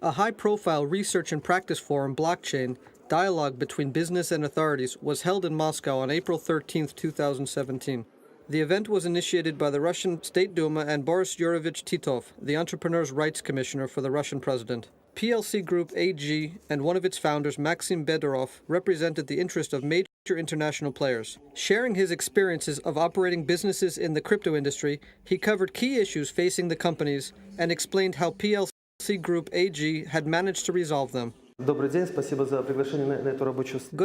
A high-profile research and practice forum, Blockchain, dialogue between business and authorities, was held in Moscow on April 13, 2017. The event was initiated by the Russian State Duma and Boris Yurovich Titov, the Entrepreneurs' Rights Commissioner for the Russian president. PLC Group AG and one of its founders, Maxim Bedorov, represented the interest of major international players. Sharing his experiences of operating businesses in the crypto industry, he covered key issues facing the companies and explained how PLC Group AG had managed to resolve them. Good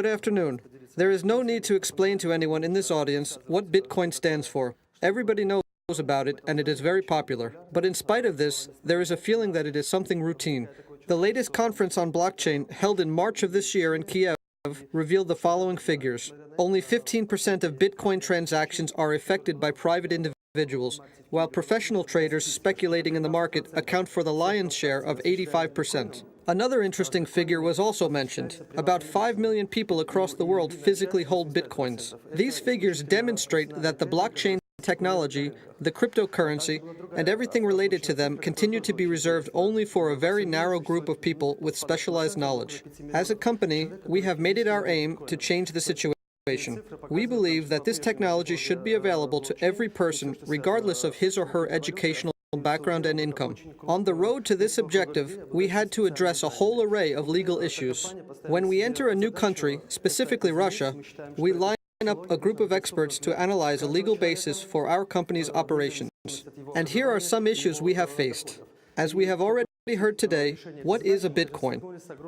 afternoon. There is no need to explain to anyone in this audience what Bitcoin stands for. Everybody knows about it and it is very popular. But in spite of this, there is a feeling that it is something routine. The latest conference on blockchain, held in March of this year in Kiev, revealed the following figures. Only 15% of Bitcoin transactions are effected by private individuals, while professional traders speculating in the market account for the lion's share of 85%. Another interesting figure was also mentioned. About 5 million people across the world physically hold Bitcoins. These figures demonstrate that the blockchain technology, the cryptocurrency, and everything related to them continue to be reserved only for a very narrow group of people with specialized knowledge. As a company, we have made it our aim to change the situation. We believe that this technology should be available to every person, regardless of his or her educational background and income. On the road to this objective, we had to address a whole array of legal issues. When we enter a new country, specifically Russia, we line up a group of experts to analyze a legal basis for our company's operations. And here are some issues we have faced. As we have already heard today, what is a Bitcoin?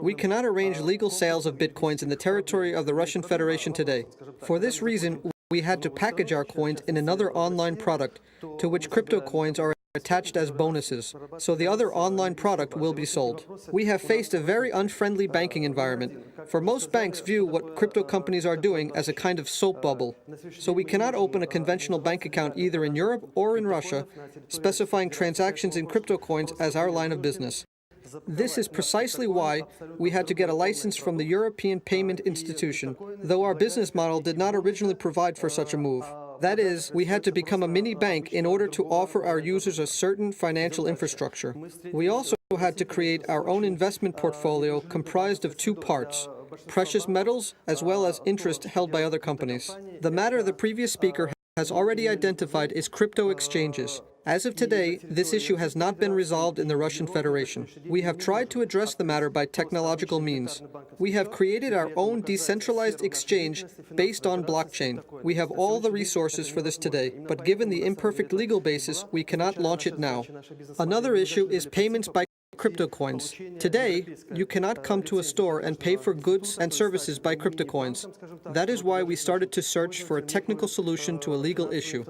We cannot arrange legal sales of Bitcoins in the territory of the Russian Federation today. For this reason, we had to package our coins in another online product to which crypto coins are attached as bonuses, so the other online product will be sold. We have faced a very unfriendly banking environment, for most banks view what crypto companies are doing as a kind of soap bubble. So we cannot open a conventional bank account either in Europe or in Russia, specifying transactions in crypto coins as our line of business. This is precisely why we had to get a license from the European Payment Institution, though our business model did not originally provide for such a move. That is, we had to become a mini bank in order to offer our users a certain financial infrastructure. We also had to create our own investment portfolio comprised of two parts: precious metals as well as interest held by other companies. The matter the previous speaker has already identified is crypto exchanges. As of today, this issue has not been resolved in the Russian Federation. We have tried to address the matter by technological means. We have created our own decentralized exchange based on blockchain. We have all the resources for this today, but given the imperfect legal basis, we cannot launch it now. Another issue is payments by crypto coins. Today, you cannot come to a store and pay for goods and services by crypto coins. That is why we started to search for a technical solution to a legal issue.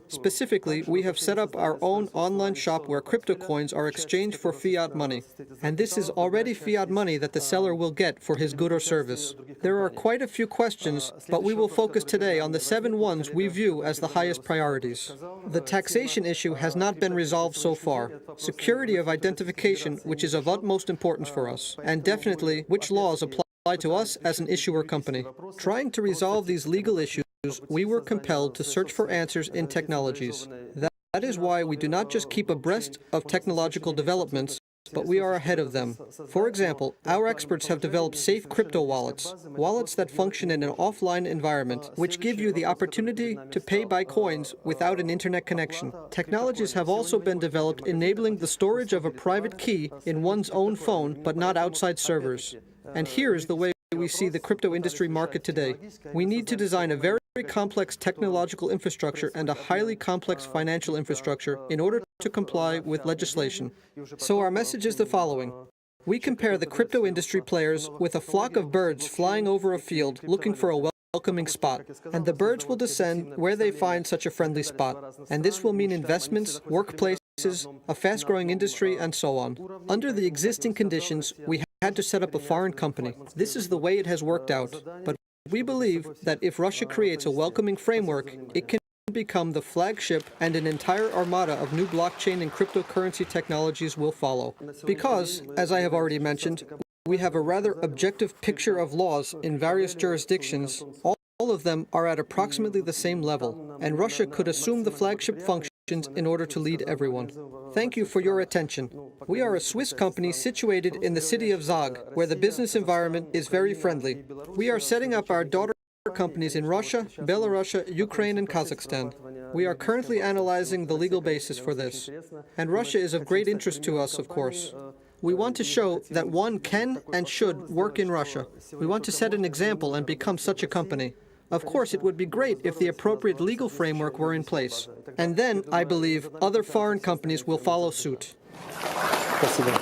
Specifically, we have set up our own online shop where crypto coins are exchanged for fiat money. And this is already fiat money that the seller will get for his good or service. There are quite a few questions, but we will focus today on the 7 ones we view as the highest priorities. The taxation issue has not been resolved so far. Security of identification, which is of utmost importance for us, and definitely which laws apply to us as an issuer company. Trying to resolve these legal issues, we were compelled to search for answers in technologies. That is why we do not just keep abreast of technological developments, but we are ahead of them. For example, our experts have developed safe crypto wallets, wallets that function in an offline environment, which give you the opportunity to pay by coins without an internet connection. Technologies have also been developed enabling the storage of a private key in one's own phone, but not outside servers. And here is the way we see the crypto industry market today. We need to design a very complex technological infrastructure and a highly complex financial infrastructure in order to comply with legislation. So our message is the following. We compare the crypto industry players with a flock of birds flying over a field looking for a welcoming spot. And the birds will descend where they find such a friendly spot. And this will mean investments, workplaces, a fast-growing industry, and so on. Under the existing conditions, we had to set up a foreign company. This is the way it has worked out. But we believe that if Russia creates a welcoming framework, it can become the flagship and an entire armada of new blockchain and cryptocurrency technologies will follow. Because, as I have already mentioned, we have a rather objective picture of laws in various jurisdictions. All of them are at approximately the same level, and Russia could assume the flagship function in order to lead everyone. Thank you for your attention. We are a Swiss company situated in the city of Zag, where the business environment is very friendly. We are setting up our daughter companies in Russia, Belarus, Ukraine, and Kazakhstan. We are currently analyzing the legal basis for this. And Russia is of great interest to us, of course. We want to show that one can and should work in Russia. We want to set an example and become such a company. Of course, it would be great if the appropriate legal framework were in place. And then, I believe, other foreign companies will follow suit.